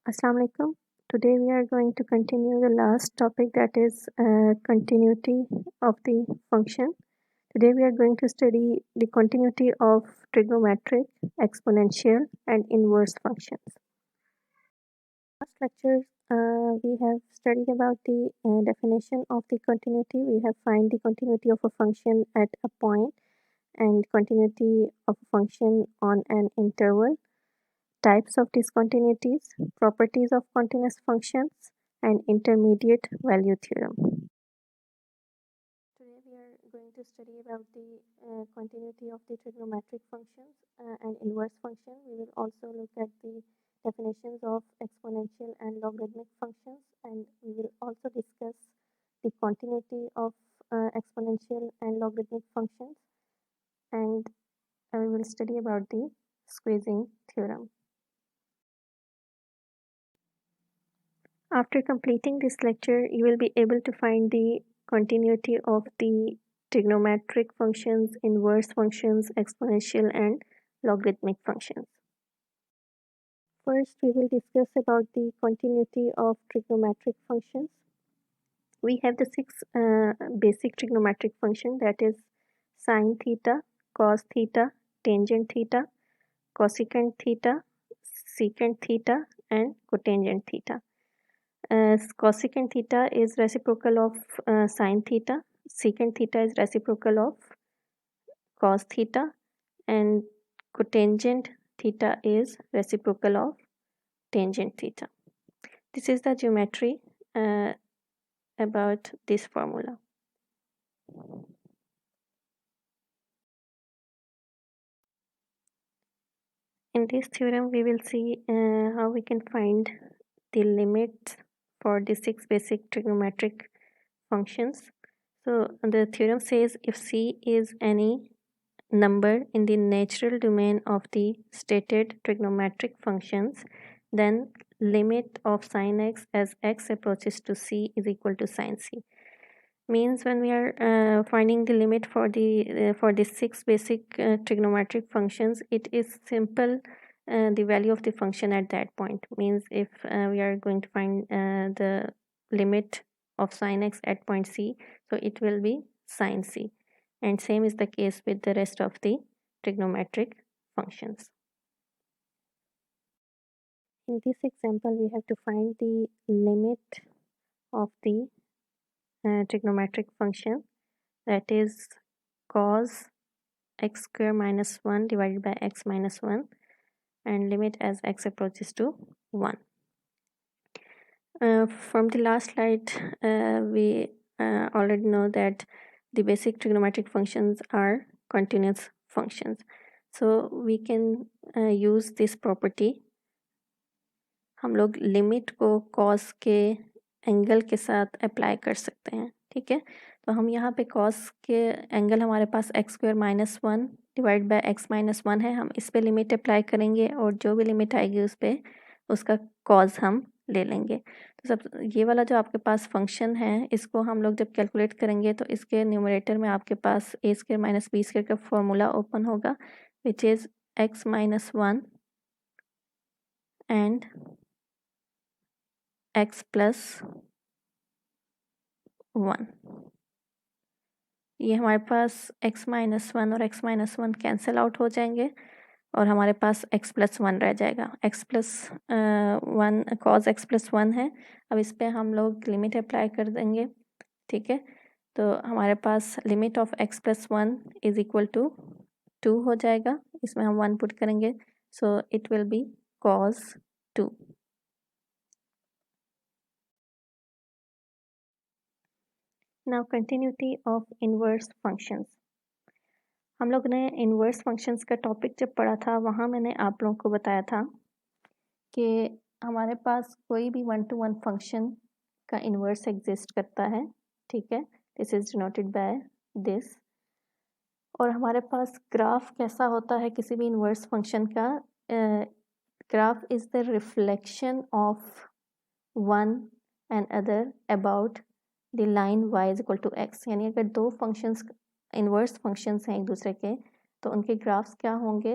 Assalamu alaikum. Today we are going to continue the last topic, that is continuity of the function. Today we are going to study the continuity of trigonometric, exponential and inverse functions. Last lecture we have studied about the definition of the continuity. We have find the continuity of a function at a point and continuity of a function on an interval, types of discontinuities, properties of continuous functions, and intermediate value theorem. Today we are going to study about the continuity of the trigonometric functions and inverse function. We will also look at the definitions of exponential and logarithmic functions, and we will also discuss the continuity of exponential and logarithmic functions, and we will study about the squeezing theorem. After completing this lecture, you will be able to find the continuity of the trigonometric functions, inverse functions, exponential and logarithmic functions. First, we will discuss about the continuity of trigonometric functions. We have the six basic trigonometric functions, that is sine theta, cos theta, tangent theta, cosecant theta, secant theta and cotangent theta. Cosecant theta is reciprocal of sine theta, secant theta is reciprocal of cos theta, and cotangent theta is reciprocal of tangent theta. This is the geometry about this formula. In this theorem, we will see how we can find the limits for the six basic trigonometric functions. So the theorem says if C is any number in the natural domain of the stated trigonometric functions, then limit of sin x as x approaches to C is equal to sin C. Means when we are finding the limit for the six basic trigonometric functions, it is simple. The value of the function at that point means if we are going to find the limit of sin x at point C, so it will be sin C, and same is the case with the rest of the trigonometric functions. In this example, we have to find the limit of the trigonometric function, that is cos x square minus 1 divided by x minus 1, and limit as x approaches to 1. From the last slide, we already know that the basic trigonometric functions are continuous functions. So we can use this property. हम लोग limit को cos के angle के साथ apply कर सकते हैं, ठीक है. तो हम यहाँ पे cos के एंगल हमारे पास x square minus 1 divide by x minus 1 है, हम इस पे लिमिट अप्लाई करेंगे और जो भी लिमिट आएगी उस पे उसका cos हम ले लेंगे. तो सब ये वाला जो आपके पास फंक्शन है, इसको हम लोग जब कैलकुलेट करेंगे तो इसके न्यूमरेटर में आपके पास a square minus b square का फॉर्मूला ओपन होगा, which is x minus 1 and x plus 1. ये हमारे पास x माइनस 1 और x माइनस 1 कैंसिल आउट हो जाएंगे और हमारे पास x प्लस 1 रह जाएगा. x plus 1 cos x plus 1 है. अब इस पे हम लोग लिमिट अप्लाई कर देंगे, ठीक है. तो हमारे पास limit of x plus 1 is equal to 2 हो जाएगा. इसमें हम 1 पुट करेंगे, so it will be cos 2. Now continuity of inverse functions. हम लोग ने इन्वर्स फंक्शंस का टॉपिक जब पढ़ा था, वहाँ मैंने आप लोगों को बताया था कि हमारे पास कोई भी 1-to-1 फंक्शन का इन्वर्स एग्जिस्ट करता है, ठीक है. This is denoted by this. और हमारे पास ग्राफ कैसा होता है किसी भी इन्वर्स फंक्शन का? Graph is the reflection of one and other about the line y is equal to x. यानी अगर दो फंक्शंस इन्वर्स फंक्शंस हैं एक दूसरे के, तो उनके ग्राफ्स क्या होंगे?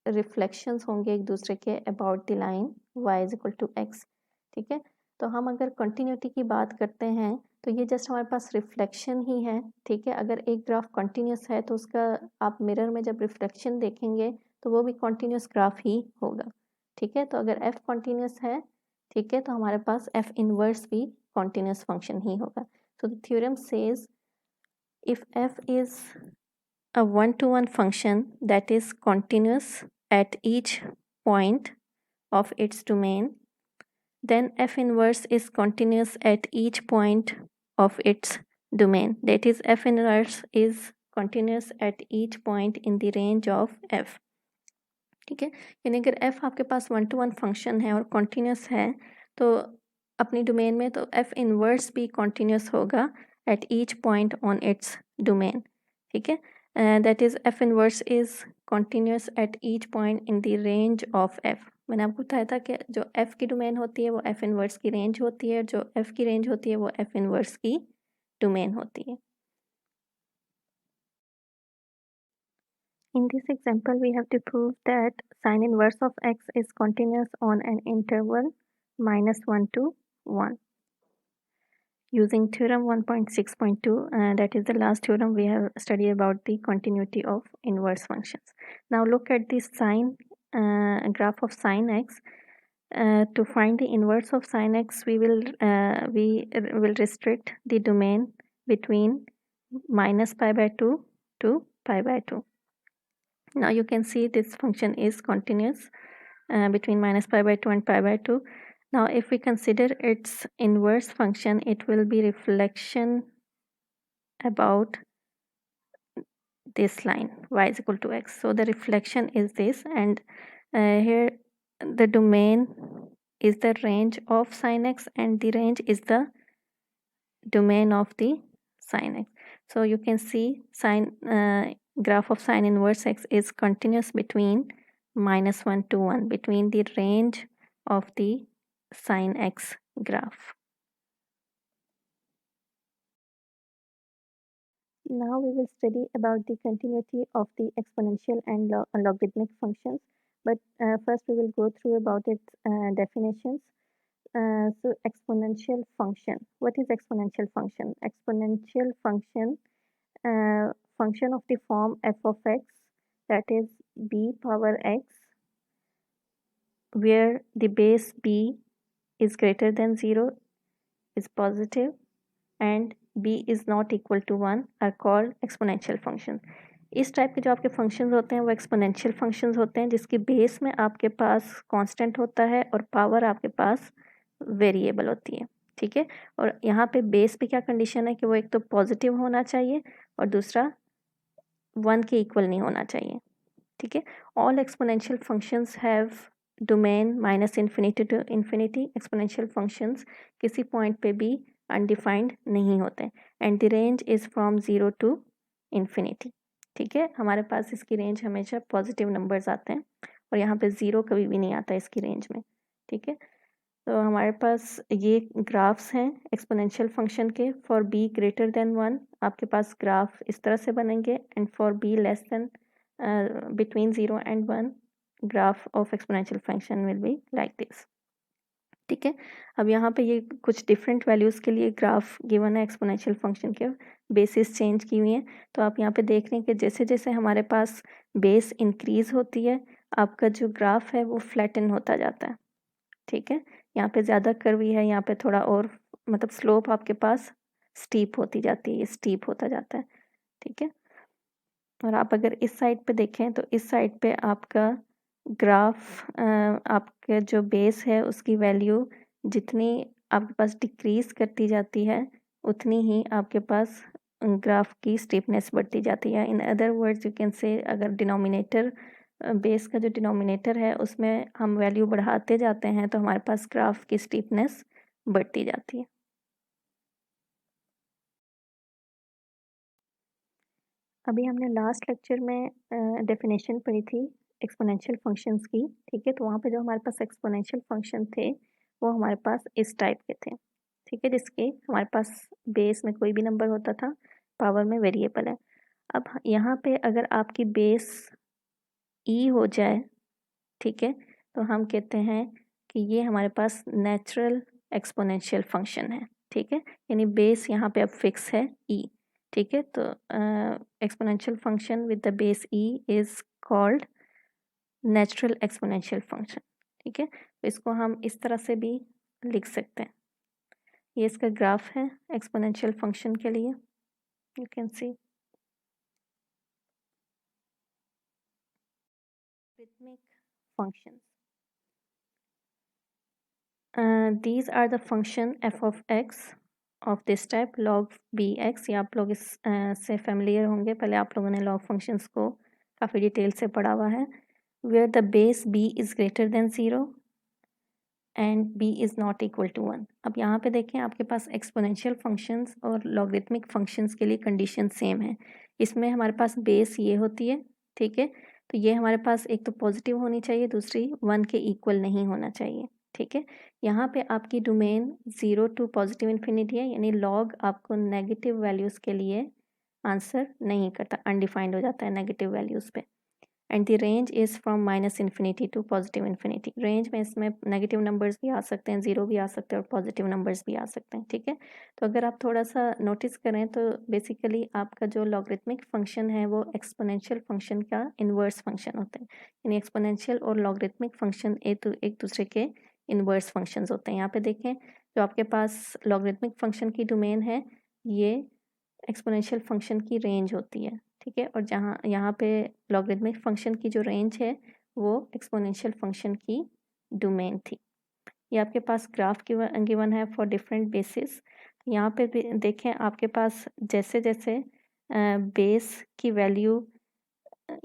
रिफ्लेक्शंस होंगे एक दूसरे के about the line y is equal to x. ठीक है। तो हम अगर कंटिन्यूटी की बात करते हैं तो ये जस्ट हमारे पास रिफ्लेक्शन ही है, ठीक है। अगर एक ग्राफ कंटिन्यूस है तो उसका आप मिरर में जब रिफ्लेक्शन देखेंगे तो वो भी कंटिन्यूस ग्राफ ही होगा, ठीक है। तो अगर एफ कंटिन्यूस है, ठीक है, तो हमारे पास एफ इनवर्स भी कंटिन्यूस फंक्शन ही होगा। So the theorem says if f is a one-to-one function that is continuous at each point of its domain, then f inverse is continuous at each point of its domain. That is, f inverse is continuous at each point in the range of f. ठीक है, यानी अगर f आपके पास one two one function है और continuous है तो अपनी डोमेन में तो f इनवर्स भी कॉन्टीन्यूस होगा at each point on its domain, ठीक है। That is f inverse is continuous at each point in the range of f। मैंने आपको बताया था कि जो f की डोमेन होती है वो f इनवर्स की रेंज होती है, जो f की रेंज होती है वो f इनवर्स की डोमेन होती है। In this example, we have to prove that sine inverse of x is continuous on an interval -1 to 1 using theorem 1.6.2, and that is the last theorem we have studied about the continuity of inverse functions. Now look at the sine graph of sine x. To find the inverse of sine x, we will restrict the domain between -pi/2 to pi/2. Now you can see this function is continuous between -pi/2 and pi/2. Now if we consider its inverse function, it will be reflection about this line y is equal to x. So the reflection is this, and here the domain is the range of sin x and the range is the domain of the sin x. So you can see graph of sine inverse x is continuous between -1 to 1, between the range of the sin x graph. Now we will study about the continuity of the exponential and logarithmic functions, but first we will go through about its definitions. So exponential function. What is exponential function? Exponential function of the form f of x, that is b power x, where the base b is greater than 0, is positive, and b is not equal to 1 are called exponential function. इस type के जो आपके functions होते हैं वो exponential functions होते हैं, जिसकी बेस में आपके पास कांस्टेंट होता है और पावर आपके पास वेरिएबल होती है, ठीक है। और यहाँ पे बेस पे क्या कंडीशन है कि वो एक तो पॉजिटिव होना चाहिए और दूसरा 1 के इक्वल नहीं होना चाहिए, ठीक है। All exponential functions have domain -infinity to infinity. Exponential functions किसी पॉइंट पे भी अनडिफाइंड नहीं होते, and the range is from 0 to infinity, ठीक है। हमारे पास इसकी रेंज हमेशा पॉजिटिव नंबर्स आते हैं और यहाँ पे 0 कभी भी नहीं आता इसकी रेंज में, ठीक है। तो हमारे पास ये ग्राफ्स हैं एक्सपोनेंशियल फंक्शन के। फॉर बी ग्रेटर देन 1 आपके पास ग्राफ इस तरह से बनेंगे, and for be less than between 0 and 1 graph of exponential function will be like this, ठीक है। अब यहाँ पे ये कुछ डिफरेंट वैल्यूज़ के लिए ग्राफ गिवन है एक्सपोनेंशियल फंक्शन के, बेसिस चेंज की हुई हैं। तो आप यहाँ पे देख रहे हैं कि जैसे जैसे हमारे पास बेस इंक्रीज होती है आपका जो ग्राफ है वो फ्लैटन होता जाता है, ठीक है। यहाँ पे ज़्यादा कर्वी है, यहाँ पे थोड़ा और मतलब स्लोप आपके पास स्टीप होती जाती है, स्टीप होता जाता है, ठीक है। और आप अगर इस साइड पे देखें तो इस साइड पे आपका ग्राफ आपके जो बेस है उसकी वैल्यू जितनी आपके पास डिक्रीज करती जाती है उतनी ही आपके पास ग्राफ की स्टीपनेस बढ़ती जाती है। In other words you can say अगर डिनोमिनेटर बेस का जो डिनोमिनेटर है उसमें हम वैल्यू बढ़ाते जाते हैं तो हमारे पास ग्राफ की स्टीपनेस बढ़ती जाती है। अभी हमने लास्ट लेक्चर में डेफिनेशन पढ़ी थी एक्सपोनेंशियल फंक्शंस की, ठीक है। तो वहाँ पे जो हमारे पास एक्सपोनेंशियल फंक्शन थे वो हमारे पास इस टाइप के थे, ठीक है, जिसके हमारे पास बेस में कोई भी नंबर होता था, पावर में वेरिएबल है। अब यहाँ पे अगर आपकी बेस ई हो जाए, ठीक है, तो हम कहते हैं कि ये हमारे पास नेचुरल एक्सपोनेंशियल फंक्शन है, ठीक है, यानी बेस यहाँ पे अब फिक्स है e, ठीक है। तो exponential function with the base e is called natural exponential function, ठीक है। तो इसको हम इस तरह से भी लिख सकते हैं। ये इसका ग्राफ है एक्सपोनेंशियल फंक्शन के लिए, you can see. Logarithmic functions. These are the function f of x of this type log bx। ये आप लोग इस से familiar होंगे, पहले आप लोगों ने log functions को काफ़ी डिटेल से पढ़ा हुआ है। Where the base b is greater than 0 and b is not equal to 1। अब यहाँ पे देखें आपके पास exponential functions और logarithmic functions के लिए condition सेम है। इसमें हमारे पास बेस ये होती है, ठीक है। तो ये हमारे पास एक तो पॉजिटिव होनी चाहिए, दूसरी 1 के इक्वल नहीं होना चाहिए, ठीक है। यहाँ पे आपकी डोमेन 0 टू पॉजिटिव इन्फिनिटी है, यानी लॉग आपको नेगेटिव वैल्यूज़ के लिए आंसर नहीं करता, अनडिफाइंड हो जाता है नेगेटिव वैल्यूज़ पे। And the range is from minus infinity to positive infinity. Range में इसमें नेगेटिव नंबर्स भी आ सकते हैं, 0 भी आ सकते हैं और पॉजिटिव नंबर्स भी आ सकते हैं, ठीक है। तो अगर आप थोड़ा सा नोटिस करें तो बेसिकली आपका जो लॉगरिथमिक फंक्शन है वो एक्सपोनेंशियल फंक्शन का इन्वर्स फंक्शन होता है, यानी एक्सपोनेंशियल और लॉगरिथमिक फंक्शन एक दूसरे के इन्वर्स फंक्शंस होते हैं। यहाँ पे देखें जो आपके पास लॉगरिथमिक फंक्शन की डोमेन है ये एक्सपोनेंशियल फंक्शन की रेंज होती है, ठीक है। और जहाँ यहाँ पे लॉगरिथमिक फंक्शन की जो रेंज है वो एक्सपोनेंशियल फंक्शन की डोमेन थी। ये आपके पास ग्राफ गिवन है फॉर डिफरेंट बेसिस। यहाँ पे भी देखें आपके पास जैसे जैसे बेस की वैल्यू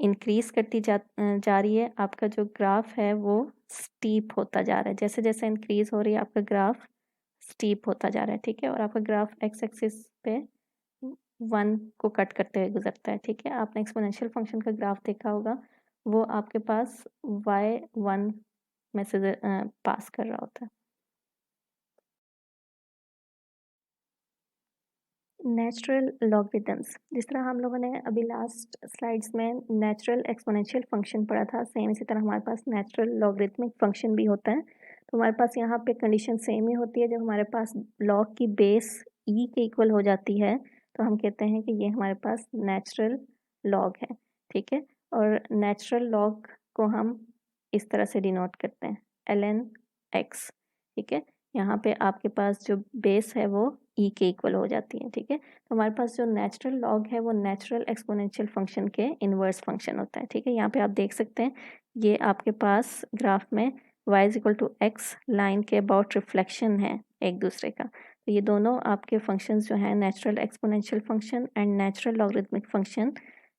इंक्रीज करती जा रही है, आपका जो ग्राफ है वो स्टीप होता जा रहा है। जैसे जैसे इंक्रीज हो रही है आपका ग्राफ स्टीप होता जा रहा है, ठीक है। और आपका ग्राफ एक्स एक्सिस पे 1 को कट करते हुए गुजरता है, ठीक है। आपने एक्सपोनेंशियल फंक्शन का ग्राफ देखा होगा, वो आपके पास y1 में से पास कर रहा होता है। नेचुरल लॉगरिथम्स, जिस तरह हम लोगों ने अभी लास्ट स्लाइड्स में नेचुरल एक्सपोनेंशियल फंक्शन पढ़ा था, सेम इसी तरह हमारे पास नेचुरल लॉगरिथमिक फंक्शन भी होता है। तो हमारे पास यहाँ पे कंडीशन सेम ही होती है। जब हमारे पास लॉग की बेस ई के इक्वल हो जाती है तो हम कहते हैं कि ये हमारे पास नेचुरल लॉग है, ठीक है। और नेचुरल लॉग को हम इस तरह से डिनोट करते हैं ln x, ठीक है। यहाँ पे आपके पास जो बेस है वो ई के इक्वल हो जाती है, ठीक है। तो हमारे पास जो नेचुरल लॉग है वो नेचुरल एक्सपोनेंशियल फंक्शन के इन्वर्स फंक्शन होता है, ठीक है। यहाँ पे आप देख सकते हैं ये आपके पास ग्राफ में y is equal to X line के अबाउट रिफ्लेक्शन है एक दूसरे का। तो ये दोनों आपके फंक्शंस जो हैं natural exponential function and natural logarithmic function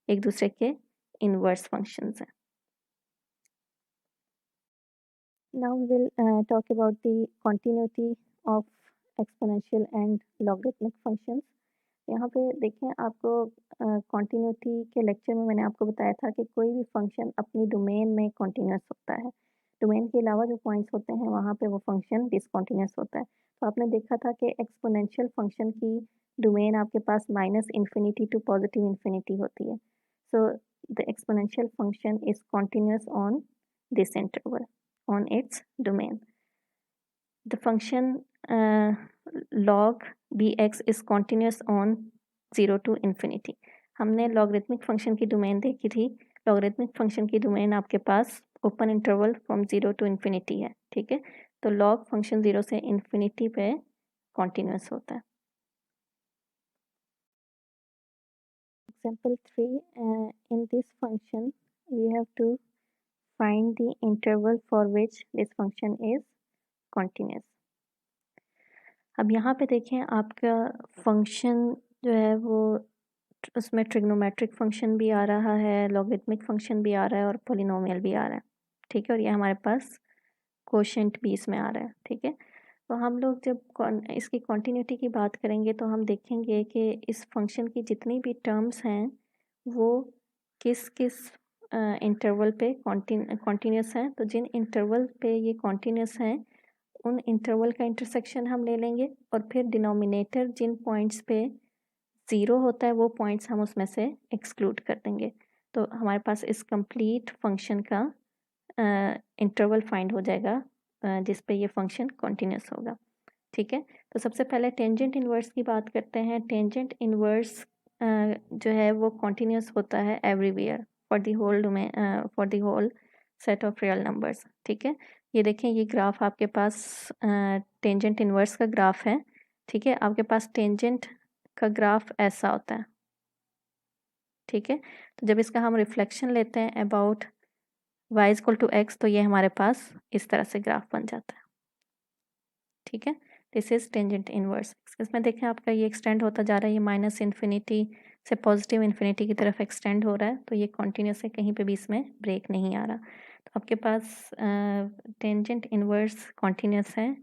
एक दूसरे के इन्वर्स फंक्शंस हैं। Now we will talk about the continuity of exponential and logarithmic functions। यहाँ पे देखें आपको continuity के लेक्चर में मैंने आपको बताया था कि कोई भी फंक्शन अपनी डोमेन में कॉन्टीन्यूस होता है, डोमेन के अलावा जो पॉइंट्स होते हैं वहाँ पे वो फंक्शन डिसकॉन्टीन्यूस होता है। तो आपने देखा था कि एक्सपोनेंशियल फंक्शन की डोमेन आपके पास minus infinity to positive infinity होती है। So the exponential function is continuous on this interval on its domain. The function log bx is continuous on 0 to infinity। हमने लॉगरिथमिक फंक्शन की domain देखी थी। Logarithmic function की domain आपके पास open interval from 0 to infinity है, ठीक है। तो लॉग फंक्शन 0 से इन्फिनिटी पे कॉन्टिन्यूस होता है। Example 3, in this function we have to find the interval for which this function is continuous। अब यहाँ पे देखें आपका फंक्शन जो है वो उसमें ट्रिग्नोमेट्रिक फंक्शन भी आ रहा है, लॉगरिथमिक फंक्शन भी आ रहा है और पॉलिनोमियल भी आ रहा है, ठीक है। और ये हमारे पास कोशेंट भी इसमें आ रहा है, ठीक है। तो हम लोग जब इसकी कॉन्टीन्यूटी की बात करेंगे तो हम देखेंगे कि इस फंक्शन की जितनी भी टर्म्स हैं वो किस किस इंटरवल पे कॉन्टीन्यूस हैं। तो जिन इंटरवल पे ये कॉन्टीन्यूस हैं उन इंटरवल का इंटरसेक्शन हम ले लेंगे और फिर डिनोमिनेटर जिन पॉइंट्स पे 0 होता है वो पॉइंट्स हम उसमें से एक्सक्लूड कर देंगे। तो हमारे पास इस कंप्लीट फंक्शन का इंटरवल फाइंड हो जाएगा जिस पे ये फंक्शन कॉन्टिन्यूस होगा। ठीक है, तो सबसे पहले टेंजेंट इन्वर्स की बात करते हैं। टेंजेंट इन्वर्स जो है वो कॉन्टिन्यूस होता है everywhere for the whole domain, for the whole set of real numbers. ठीक है, ये देखें, ये ग्राफ आपके पास टेंजेंट इन्वर्स का ग्राफ है। ठीक है, आपके पास टेंजेंट का ग्राफ ऐसा होता है। ठीक है, तो जब इसका हम रिफ्लेक्शन लेते हैं about y equal to X, तो ये हमारे पास इस तरह से ग्राफ बन जाता है। ठीक है, दिस इज टेंजेंट इनवर्स। इसमें देखें आपका ये एक्सटेंड होता जा रहा है, ये माइनस इन्फिनिटी से पॉजिटिव इन्फिनिटी की तरफ एक्सटेंड हो रहा है, तो ये कॉन्टिन्यूस है, कहीं पे भी इसमें ब्रेक नहीं आ रहा। तो आपके पास टेंजेंट इनवर्स कॉन्टिन्यूस है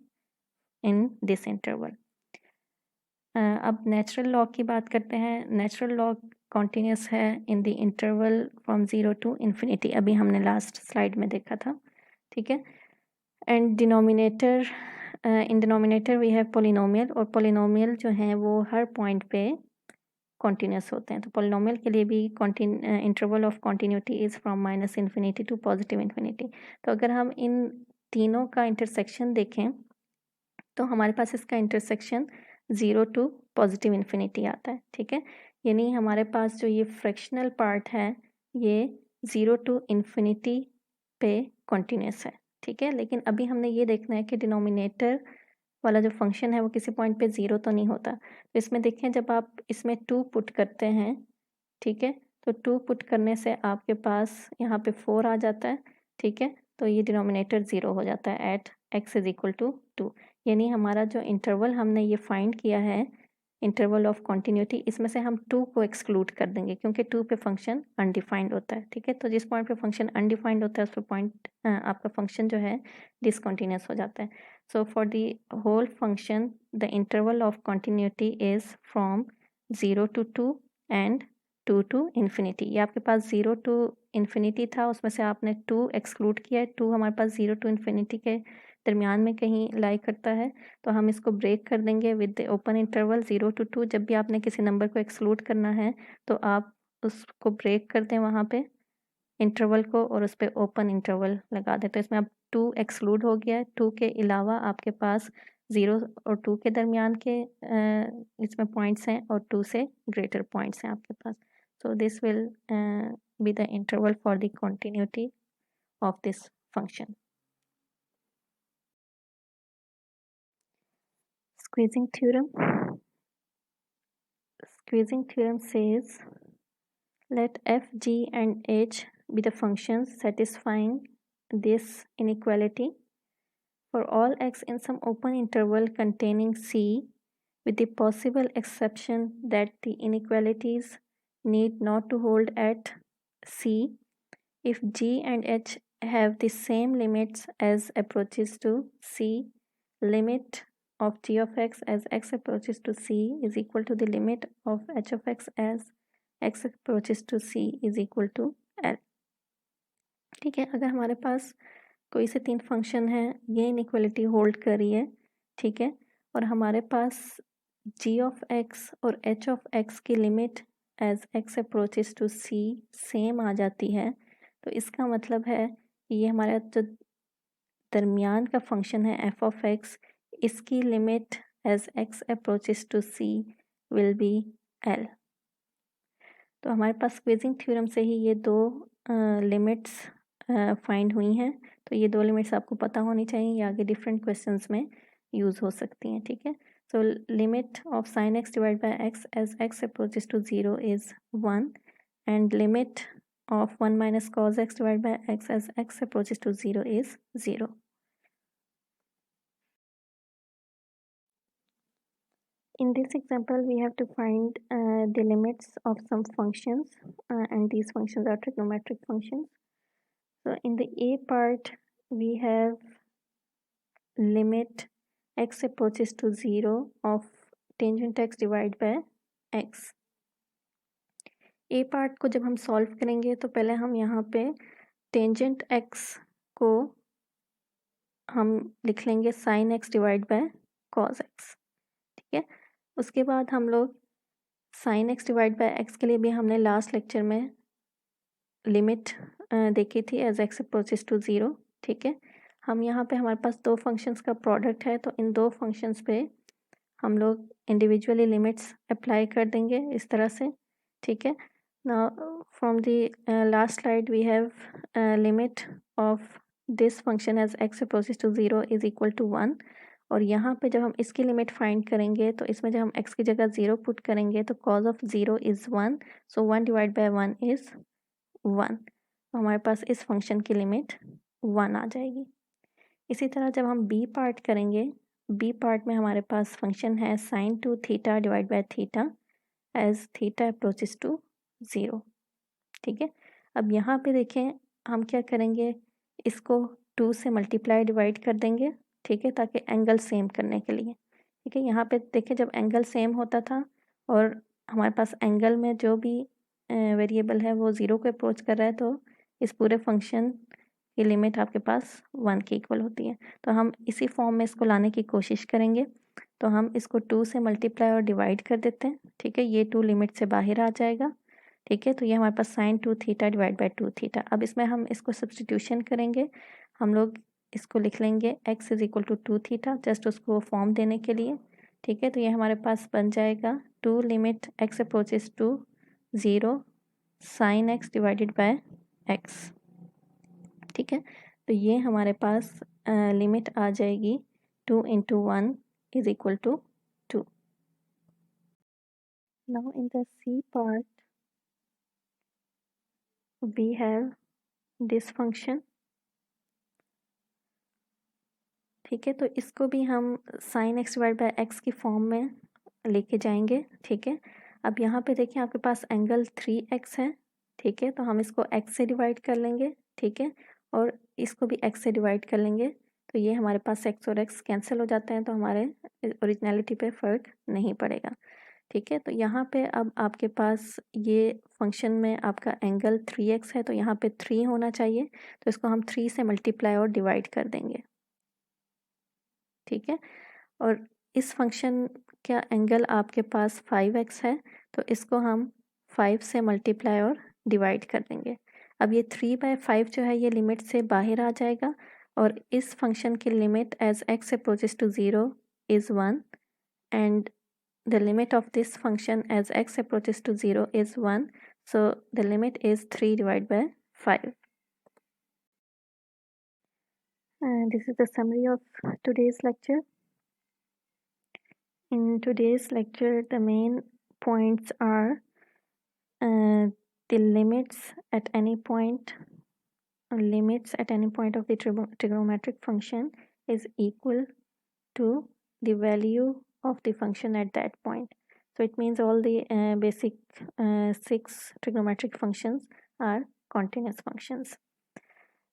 इन दिस इंटरवल। अब नेचुरल लॉग की बात करते हैं। नेचुरल लॉग कॉन्टिन्यूस है in the interval from 0 to infinity, अभी हमने लास्ट स्लाइड में देखा था। ठीक है, and denominator, in denominator we have polynomial, और पोलिनोमियल जो हैं वो हर पॉइंट पे कॉन्टिन्यूस होते हैं। तो पोलिनोमियल के लिए भी interval of continuity is from minus infinity to positive infinity. तो अगर हम इन तीनों का इंटरसेक्शन देखें तो हमारे पास इसका इंटरसेक्शन 0 टू पॉजिटिव इन्फिनिटी आता है। ठीक है, यानी हमारे पास जो ये फ्रैक्शनल पार्ट है ये 0 टू इन्फिनिटी पे कॉन्टिन्यूस है। ठीक है, लेकिन अभी हमने ये देखना है कि डिनोमिनेटर वाला जो फंक्शन है वो किसी पॉइंट पे 0 तो नहीं होता। तो इसमें देखें, जब आप इसमें 2 पुट करते हैं, ठीक है, तो 2 पुट करने से आपके पास यहाँ पे 4 आ जाता है। ठीक है, तो ये डिनोमिनेटर 0 हो जाता है at x is equal to 2। यानी हमारा जो इंटरवल हमने ये फाइंड किया है, इंटरवल ऑफ कॉन्टिन्यूटी, इसमें से हम 2 को एक्सक्लूड कर देंगे क्योंकि 2 पे फंक्शन अनडिफाइंड होता है। ठीक है, तो जिस पॉइंट पे फंक्शन अनडिफाइंड होता है उस पे पॉइंट आपका फंक्शन जो है डिसकंटिन्यूस हो जाता है। So for the whole function the interval of continuity is from 0 to 2 and 2 to infinity. ये आपके पास 0 टू इन्फिनिटी था, उसमें से आपने 2 एक्सक्लूड किया है। 2 हमारे पास 0 टू इन्फिनिटी के दरमियान में कहीं लाई करता है, तो हम इसको ब्रेक कर देंगे with the open interval 0 to 2। जब भी आपने किसी नंबर को एक्सक्लूड करना है तो आप उसको ब्रेक कर दें वहाँ पे इंटरवल को, और उस पर ओपन इंटरवल लगा दें। तो इसमें अब 2 एक्सक्लूड हो गया है। 2 के अलावा आपके पास 0 और 2 के दरमियान के इसमें पॉइंट्स हैं और 2 से ग्रेटर पॉइंट्स हैं आपके पास। So this will be the interval for the continuity of this function. Squeezing theorem. Squeezing theorem says let f, g and h be the functions satisfying this inequality for all x in some open interval containing c, with the possible exception that the inequalities need not to hold at c if g and h have the same limits as approaches to c. Limit of g of x as x approaches to c is equal to the limit of h of x as x approaches to c is equal to l। ठीक है, अगर हमारे पास कोई से 3 function है, ये inequality hold कर रही है, ठीक है, और हमारे पास g ऑफ x और h ऑफ x की limit as x approaches to c same आ जाती है, तो इसका मतलब है कि ये हमारा जो दरमियान का फंक्शन है f ऑफ x, इसकी limit as x approaches to c will be l। तो हमारे पास स्क्वीजिंग थ्योरम से ही ये दो लिमिट्स फाइंड हुई हैं। तो ये दो लिमिट्स आपको पता होनी चाहिए, ये आगे डिफरेंट क्वेश्चंस में यूज़ हो सकती हैं। ठीक है, so limit of sine X divide by X as X approaches to 0 is 1 and limit of 1 minus cos x divided by x as x approaches to 0 is 0. In this example, we have to find the limits of some functions, and these functions are trigonometric functions. So in the a part, we have limit x approaches to 0 of tangent x divided by x. a part को जब हम solve करेंगे तो पहले हम यहाँ पे tangent x को हम लिख लेंगे sine x divide by cos x। ठीक है, उसके बाद हम लोग sine x divide by x के लिए भी हमने लास्ट लेक्चर में लिमिट देखी थी एज x अप्रोचेस टू 0। ठीक है, हम यहाँ पे हमारे पास दो फंक्शंस का प्रोडक्ट है, तो इन दो फंक्शंस पे हम लोग इंडिविजुअली लिमिट्स अप्लाई कर देंगे इस तरह से, ठीक है। Now from the last slide we have limit of this function as X approaches to 0 is equal to 1, और यहाँ पे जब हम इसकी लिमिट फाइंड करेंगे तो इसमें जब हम x की जगह 0 पुट करेंगे तो cos of 0 is 1, so 1 divide by 1 is 1, तो हमारे पास इस फंक्शन की लिमिट 1 आ जाएगी। इसी तरह जब हम b पार्ट करेंगे, b पार्ट में हमारे पास फंक्शन है sin 2 theta divide by theta as theta approaches to 0, ठीक है। अब यहाँ पे देखें हम क्या करेंगे, इसको 2 से मल्टीप्लाई डिवाइड कर देंगे, ठीक है, ताकि एंगल सेम करने के लिए, ठीक है। यहाँ पे देखें जब एंगल सेम होता था और हमारे पास एंगल में जो भी वेरिएबल है वो 0 को अप्रोच कर रहा है, तो इस पूरे फंक्शन की लिमिट आपके पास 1 के इक्वल होती है। तो हम इसी फॉर्म में इसको लाने की कोशिश करेंगे, तो हम इसको 2 से मल्टीप्लाई और डिवाइड कर देते हैं, ठीक है। ये 2 लिमिट से बाहर आ जाएगा, ठीक है। तो ये हमारे पास sin 2 theta divide bye 2 theta. अब इसमें हम इसको सब्सटीट्यूशन करेंगे, हम लोग इसको लिख लेंगे x is equal to 2 theta, just उसको फॉर्म देने के लिए, ठीक है। तो ये हमारे पास बन जाएगा 2 limit x approaches to 0 sin x divided by x, ठीक है। तो ये हमारे पास लिमिट आ जाएगी 2 into 1 is equal to 2। Now in the c part we have this function, ठीक है। तो इसको भी हम sin x divide by x की फॉर्म में लेके जाएंगे, ठीक है। अब यहाँ पे देखिए आपके पास एंगल 3x है, ठीक है। तो हम इसको x से डिवाइड कर लेंगे, ठीक है, और इसको भी x से डिवाइड कर लेंगे, तो ये हमारे पास x और x कैंसिल हो जाते हैं, तो हमारे ओरिजिनलिटी पे फ़र्क नहीं पड़ेगा, ठीक है। तो यहाँ पे अब आपके पास ये फंक्शन में आपका एंगल 3x है, तो यहाँ पे 3 होना चाहिए, तो इसको हम 3 से मल्टीप्लाई और डिवाइड कर देंगे, ठीक है। और इस फंक्शन का एंगल आपके पास 5x है, तो इसको हम 5 से मल्टीप्लाई और डिवाइड कर देंगे। अब ये 3/5 जो है ये लिमिट से बाहर आ जाएगा, और इस फंक्शन की limit as x approaches to 0 is 1 and the limit of this function as x approaches to 0 is 1, so the limit is 3 divided by 5. And this is the summary of today's lecture. In today's lecture the main points are the limits at any point of the trigonometric function is equal to the value of the function at that point. So it means all the basic 6 trigonometric functions are continuous functions.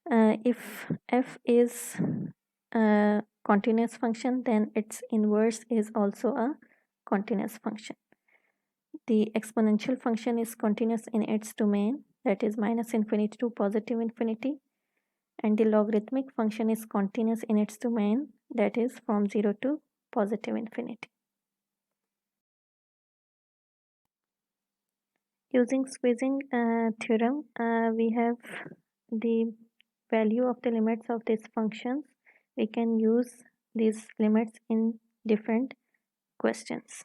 If f is a continuous function, then its inverse is also a continuous function. The exponential function is continuous in its domain, that is minus infinity to positive infinity, and the logarithmic function is continuous in its domain, that is from 0 to positive infinity. Using squeezing theorem, we have the value of the limits of these functions. We can use these limits in different questions.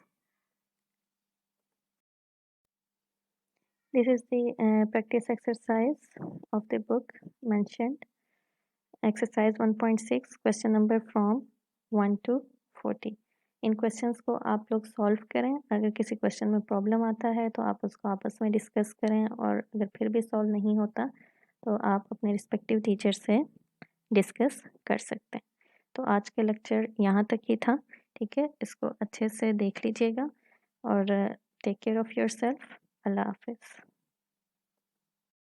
This is the practice exercise of the book mentioned. Exercise 1.6, question number from 1 to 40. In questions को आप लोग solve करें। अगर किसी question में problem आता है तो आप उसको आपस में डिस्कस करें, और अगर फिर भी सॉल्व नहीं होता तो आप अपने रिस्पेक्टिव टीचर से डिस्कस कर सकते हैं। तो आज का लेक्चर यहाँ तक ही था, ठीक है। इसको अच्छे से देख लीजिएगा और टेक केयर ऑफ़ योरसेल्फ। अल्लाह हाफिज़।